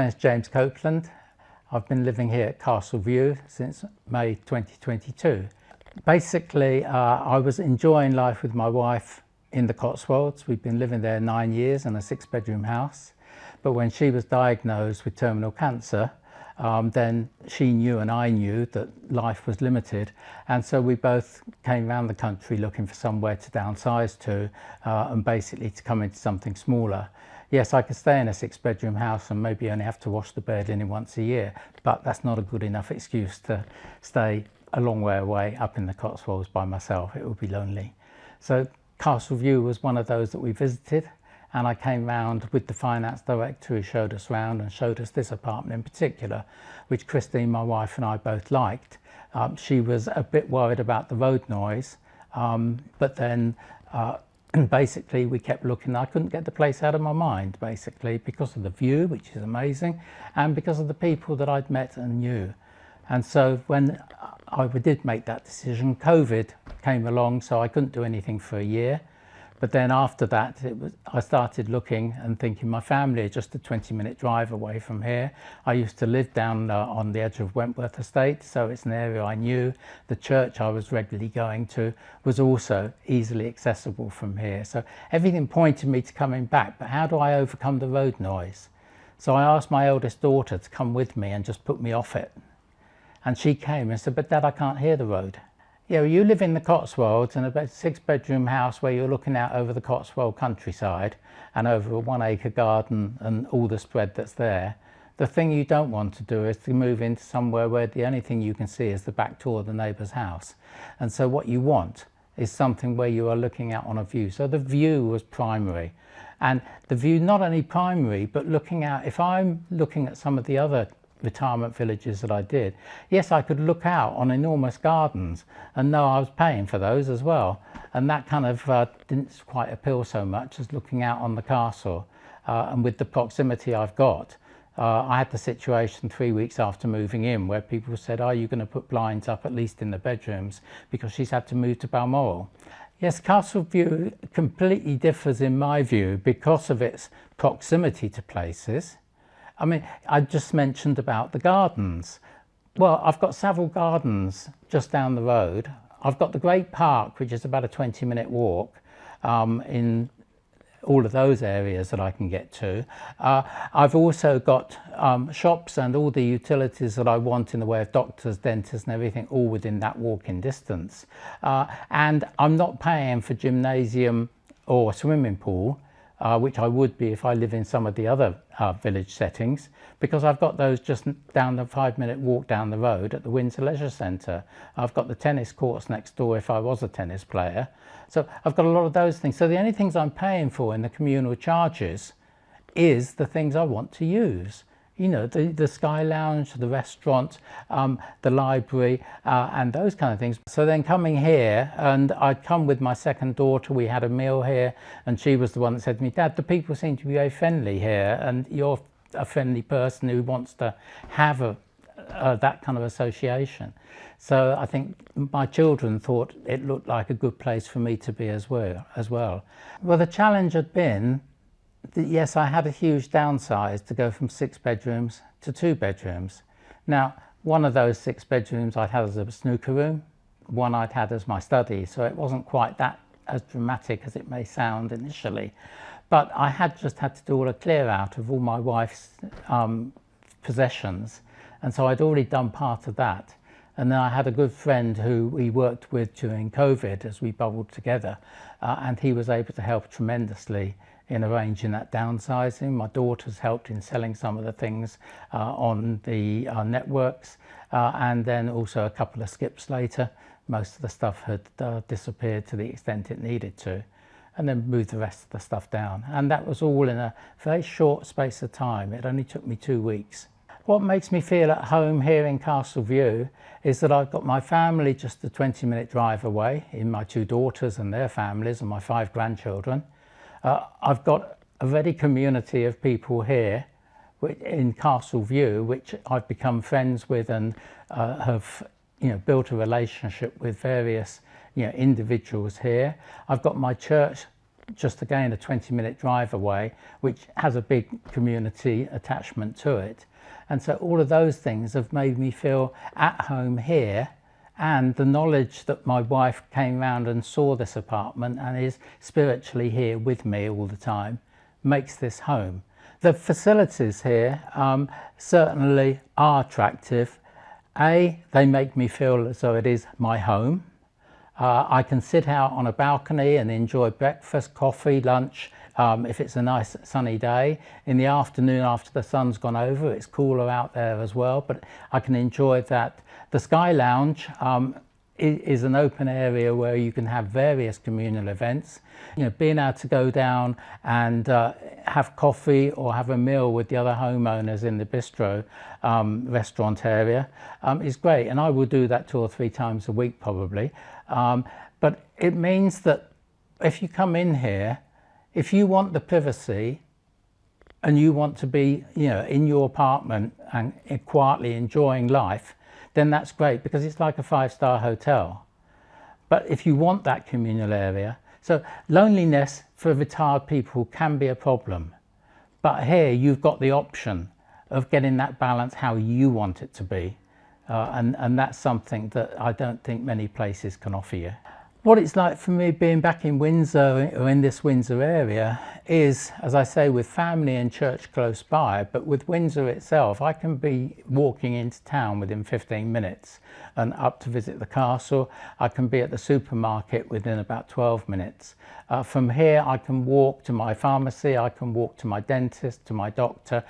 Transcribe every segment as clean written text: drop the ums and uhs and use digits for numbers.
name's James Copeland. I've been living here at Castle View since May 2022. Basically, I was enjoying life with my wife in the Cotswolds. We've been living there 9 years in a 6-bedroom house. But when she was diagnosed with terminal cancer, then she knew and I knew that life was limited, and so we both came around the country looking for somewhere to downsize to and basically to come into something smaller. Yes, I could stay in a 6-bedroom house and maybe only have to wash the bed in once a year, but that's not a good enough excuse to stay a long way away up in the Cotswolds by myself. It would be lonely. So Castle View was one of those that we visited, and I came round with the finance director who showed us round and showed us this apartment in particular, which Christine, my wife, and I both liked. She was a bit worried about the road noise, but then basically we kept looking. I couldn't get the place out of my mind, basically, because of the view, which is amazing, and because of the people that I'd met and knew. And so when I did make that decision, COVID came along, so I couldn't do anything for a year. But then after that, I started looking and thinking my family are just a 20-minute drive away from here. I used to live down on the edge of Wentworth Estate, so it's an area I knew. The church I was regularly going to was also easily accessible from here. So everything pointed me to coming back, but how do I overcome the road noise? So I asked my eldest daughter to come with me and just put me off it. And she came and said, "But Dad, I can't hear the road." Yeah, you live in the Cotswolds in a 6-bedroom house where you're looking out over the Cotswold countryside and over a 1-acre garden and all the spread that's there. The thing you don't want to do is to move into somewhere where the only thing you can see is the back door of the neighbour's house. And so what you want is something where you are looking out on a view. So the view was primary. And the view not only primary, but looking out, if I'm looking at some of the other retirement villages that I did, yes, I could look out on enormous gardens and know I was paying for those as well, and that kind of didn't quite appeal so much as looking out on the castle. And with the proximity I've got, I had the situation 3 weeks after moving in where people said, "Are you going to put blinds up at least in the bedrooms?" because she's had to move to Balmoral. Yes, Castle View completely differs in my view because of its proximity to places. I mean, I just mentioned about the gardens. Well, I've got several gardens just down the road. I've got the Great Park, which is about a 20-minute walk in all of those areas that I can get to. I've also got shops and all the utilities that I want in the way of doctors, dentists and everything, all within that walking distance. And I'm not paying for gymnasium or swimming pool, which I would be if I live in some of the other village settings, because I've got those just down the 5-minute walk down the road at the Windsor Leisure Centre. I've got the tennis courts next door if I was a tennis player. So I've got a lot of those things. So the only things I'm paying for in the communal charges is the things I want to use. You know, the Sky Lounge, the restaurant, the library, and those kind of things. So then coming here, and I'd come with my second daughter, we had a meal here, and she was the one that said to me, "Dad, the people seem to be very friendly here, and you're a friendly person who wants to have that kind of association." So I think my children thought it looked like a good place for me to be as well. Well, the challenge had been, yes, I had a huge downsize to go from 6 bedrooms to 2 bedrooms. Now, one of those 6 bedrooms I'd had as a snooker room, one I'd had as my study, so it wasn't quite that as dramatic as it may sound initially. But I had just had to do all a clear out of all my wife's possessions, and so I'd already done part of that. And then I had a good friend who we worked with during COVID as we bubbled together, and he was able to help tremendously in arranging that downsizing. My daughter's helped in selling some of the things on the networks, and then also a couple of skips later, most of the stuff had disappeared to the extent it needed to, and then moved the rest of the stuff down. And that was all in a very short space of time. It only took me 2 weeks. What makes me feel at home here in Castle View is that I've got my family just a 20-minute drive away, in my 2 daughters and their families and my 5 grandchildren. I've got a ready community of people here in Castle View, which I've become friends with and have built a relationship with various individuals here. I've got my church just again a 20-minute drive away, which has a big community attachment to it. And so all of those things have made me feel at home here, and the knowledge that my wife came round and saw this apartment and is spiritually here with me all the time makes this home. The facilities here certainly are attractive. They make me feel as though it is my home. I can sit out on a balcony and enjoy breakfast, coffee, lunch, if it's a nice sunny day. In the afternoon after the sun's gone over, it's cooler out there as well, but I can enjoy that. The Sky Lounge is an open area where you can have various communal events. You know, being able to go down and have coffee or have a meal with the other homeowners in the bistro restaurant area is great, and I will do that 2 or 3 times a week probably. But it means that if you come in here, if you want the privacy and you want to be, you know, in your apartment and quietly enjoying life, then that's great, because it's like a 5-star hotel. But if you want that communal area, so loneliness for retired people can be a problem, but here you've got the option of getting that balance how you want it to be, and that's something that I don't think many places can offer you. What it's like for me being back in Windsor, or in this Windsor area, is, as I say, with family and church close by, but with Windsor itself, I can be walking into town within 15 minutes and up to visit the castle. I can be at the supermarket within about 12 minutes. From here, I can walk to my pharmacy, I can walk to my dentist, to my doctor.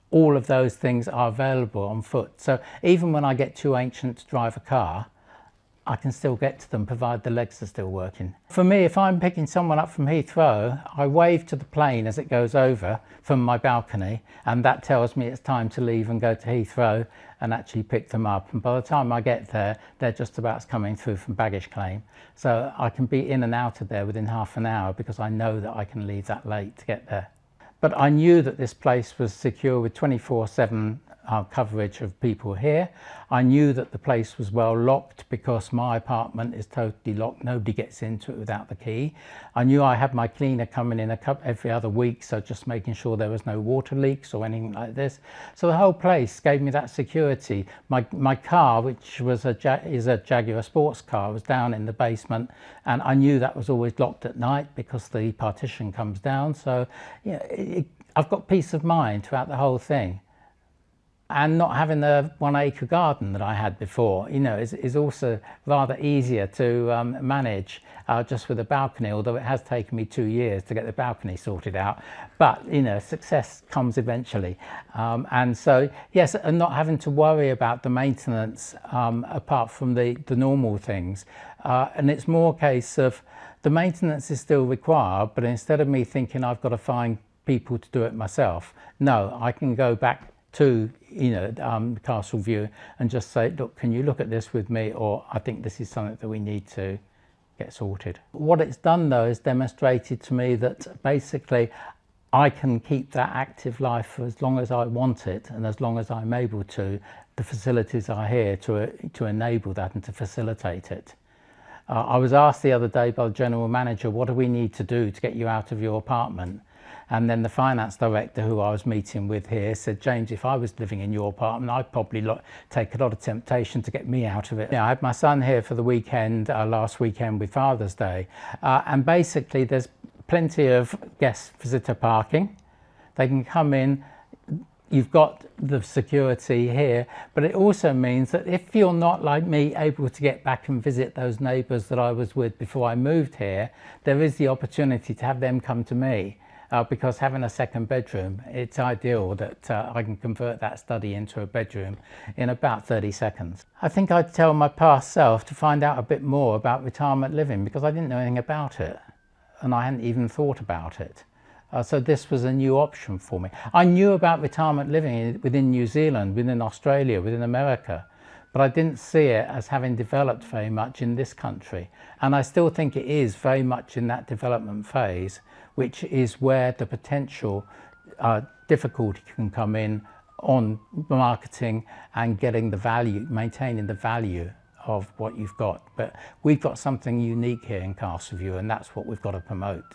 All of those things are available on foot. So even when I get too ancient to drive a car, I can still get to them, provided the legs are still working. For me, if I'm picking someone up from Heathrow, I wave to the plane as it goes over from my balcony, and that tells me it's time to leave and go to Heathrow and actually pick them up. And by the time I get there, they're just about coming through from baggage claim. So I can be in and out of there within half an hour, because I know that I can leave that late to get there. But I knew that this place was secure with 24/7 coverage of people here. I knew that the place was well locked, because my apartment is totally locked. Nobody gets into it without the key. I knew I had my cleaner coming in every other week, so just making sure there was no water leaks or anything like this. So the whole place gave me that security. My car, which was is a Jaguar sports car, was down in the basement, and I knew that was always locked at night because the partition comes down. So yeah, I've got peace of mind throughout the whole thing. And not having the 1-acre garden that I had before, you know, is also rather easier to manage just with a balcony, although it has taken me 2 years to get the balcony sorted out. But, you know, success comes eventually. And so, yes, and not having to worry about the maintenance apart from the normal things. And it's more a case of the maintenance is still required, but instead of me thinking I've got to find people to do it myself, no, I can go back to, you know, Castle View and just say, look, can you look at this with me, or I think this is something that we need to get sorted. What it's done though is demonstrated to me that basically I can keep that active life for as long as I want it, and as long as I'm able to. The facilities are here to enable that and to facilitate it. I was asked the other day by the general manager, what do we need to do to get you out of your apartment? And then the finance director who I was meeting with here said, James, if I was living in your apartment, I'd probably take a lot of temptation to get me out of it. I had my son here for the weekend, last weekend with Father's Day. And basically there's plenty of guest visitor parking. They can come in. You've got the security here, but it also means that if you're not, like me, able to get back and visit those neighbours that I was with before I moved here, there is the opportunity to have them come to me. Because having a second bedroom, it's ideal that I can convert that study into a bedroom in about 30 seconds. I think I'd tell my past self to find out a bit more about retirement living, because I didn't know anything about it and I hadn't even thought about it. So this was a new option for me. I knew about retirement living within New Zealand, within Australia, within America, but I didn't see it as having developed very much in this country. And I still think it is very much in that development phase, which is where the potential difficulty can come in on marketing and getting the value, maintaining the value of what you've got. But we've got something unique here in Castleview, and that's what we've got to promote.